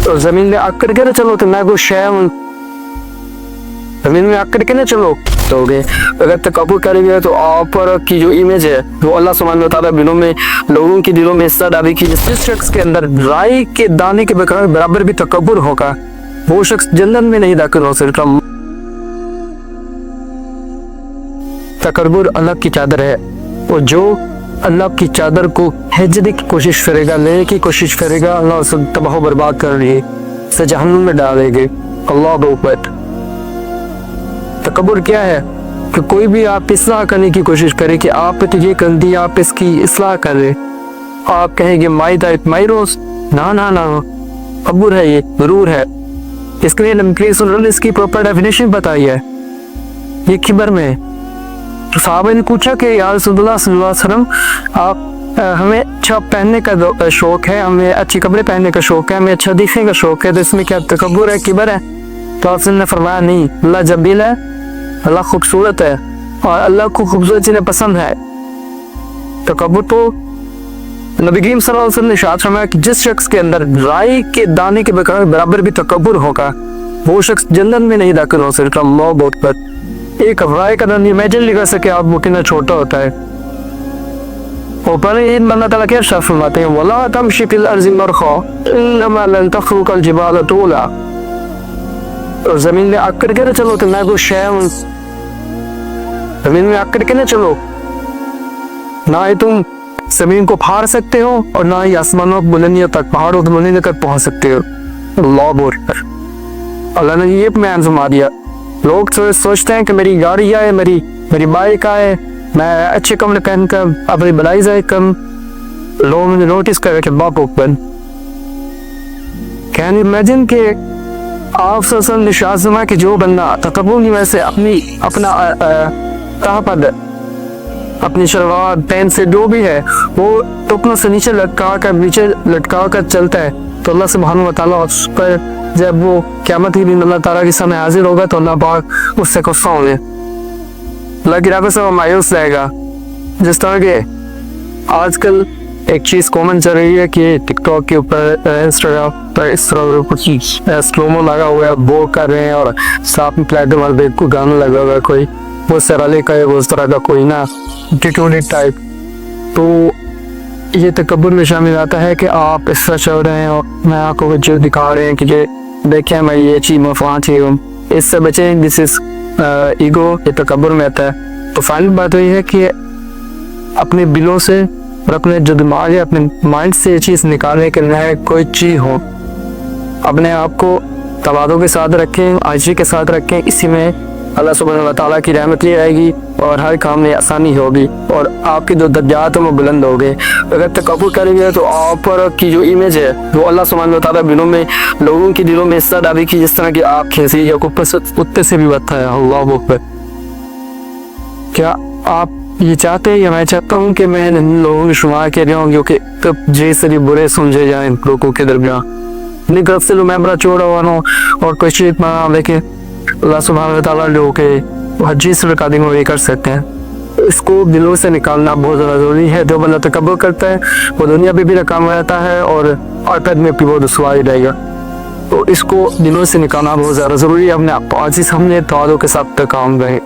तो जमीन में आकर के ना चलो तो मैं कुछ शय जमीन में आकर के ना चलो तो अगर तकब्बुर करेंगे तो आप पर की जो इमेज है वो अल्लाह सुब्हानहू व तआला दिलों में लोगों के दिलों में हिस्सा डाली कि जिस शख्स के अंदर राई के दाने के बराबर भी तकब्बुर होगा वो शख्स जन्नत में नहीं दाखिल हो सकता। तकब्बुर अल्लाह की चादर है और जो अल्लाह की चादर को हिजने की कोशिश करेगा, लेने की कोशिश करेगा, अल्लाह उसे तबाह बर्बाद कर रही है, जहन्नुम में डालेंगे। अल्लाह अकबर। तकब्बुर क्या है कि कोई भी आप इस्लाह करने की कोशिश करे कि आप तो ये गलती आप इसकी इस्लाह कर रहे, आप कहेंगे माई रोज ना ना ना तकब्बुर है, ये गुरूर है। इसके लिए नबी करीम सल्लल्लाहु अलैहि वसल्लम इसकी प्रॉपर डेफिनेशन बताई है ये किबर में। तो साहबा ने पूछा कि या रसूलुल्लाह सल्लल्लाहु अलैहि वसल्लम आप हमें अच्छा पहनने का शौक है, हमें अच्छी कपड़े पहनने का शौक है, हमें अच्छा दिखने का शौक है, तो इसमें क्या तकब्बुर है, किबर है? तो आपने फरमाया नहीं, अल्लाह जमील है, अल्लाह खूबसूरत है और अल्लाह को खूबसूरत चीजें पसंद है। तकब्बुर तो नबी करीम सल्लल्लाहु अलैहि वसल्लम ने इरशाद फरमाया कि जिस शख्स के अंदर राई के दाने के बराबर भी तकब्बुर होगा वो शख्स जन्नत में नहीं दाखिल हो सकता। अल्लाह बहुत पर एक राय का दाना इमेजिन नहीं कर सके आप वो कितना छोटा होता है। और पर अल्लाह ताला क्या इरशाद फरमाते हैं, वला तमशी फिल अर्ज़ि मरखा इन्नमा लन तखरुकल जिबाल तूला। और जमीन में आकर के ना चलो तो मैं कुछ शय जमीन में आकर के ना चलो, ना ही तुम जमीन को फाड़ सकते हो और ना ही आसमानों बुलंदियों तक पहाड़ों की बुलंदियों तक पहुंच सकते हो। अल्लाह अकबर। अल्लाह ने ये प्लान फरमा दिया। लोग सोचते हैं कि मेरी गाड़ी आए, मेरी बाइक आए, मैं अच्छे कपड़े पहनकर अपनी भलाई जाए कम, लोग मुझे नोटिस करे कि बाप ओपन। कैन यू इमेजिन कि आप सल्लल्लाहु अलैहि वसल्लम कि जो बंदा तकब्बुर की वजह से अपना ताहपद अपनी शलवार पैंट से जो भी है वो टुकनों से नीचे लटका कर चलता है तो अल्लाह सुब्हानहू व तआला उस पर जब वो क़यामत के दिन अल्लाह ताला के सामने हाजिर होगा तो अल्लाह पाक उससे गुस्सा होंगे, अल्लाह की राह से वो मायूस रहेगा। जिस तरह के आजकल एक चीज़ कॉमन चल रही है कि टिकटॉक के ऊपर इंस्टाग्राम पर इस तरह कुछ स्लोमो लगा हुआ है, वो कर रहे हैं और साथ में प्लेटफॉर्म पर कोई गाना लगा हुआ है, कोई वो सराले का है, वो उस तरह का कोई ना एटीट्यूड टाइप। तो ये तकब्बुर में शामिल आता है कि आप इस तरह चल रहे हैं और मैं आपको जो दिखा रहे हैं कि ये देखें मैं ये चीज़ मफान थी इससे बचें, दिस इज ईगो, ये तकब्बुर में आता है। तो फाइनल बात वही है कि अपने बिलों से और अपने जो दिमाग है अपने माइंड से ये चीज़ निकालने के लिए कोई चीज़ हो, अपने आप को तवाज़ु के साथ रखें, आजिज़ी के साथ रखें, इसी में अल्लाह सुब्हानहू व तआला की रहमत ही आएगी और हर काम में आसानी होगी और आपके जो दर्जात हैं वो बुलंद होंगे। अगर तकब्बुर करेंगे तो आप पर की जो इमेज है वो अल्लाह सुब्हानहू व तआला दिलों में लोगों के दिलों में हिस्सा डाली कि जिस तरह की आँख खींची या कुत्ते से भी बदतर है। अल्लाह अकबर। क्या आप ये चाहते हैं या मैं चाहता हूँ कि मैं इन लोगों के शुमार के रहा हूँ क्योंकि तब जैसे भी बुरे समझे जाए लोगों के दरमियान अपनी तरफ से मैं बड़ा छोड़ा हुआ हूँ और कोई चीज़ बना, लेकिन अल्लाह सुब्हानहू व तआला जो के हर चीज़ पर कादिर वो कर सकते हैं। इसको दिलों से निकालना बहुत ज़्यादा ज़रूरी है। जो बंदा तकब्बुर करता है वो दुनिया में भी नाकाम रहता है और आखिरत में भी बहुत रुसवाई रहेगा। तो इसको दिलों से निकालना बहुत ज़्यादा ज़रूरी है। अपने आप आज ही सामने तवाज़ु के साथ काम रहे।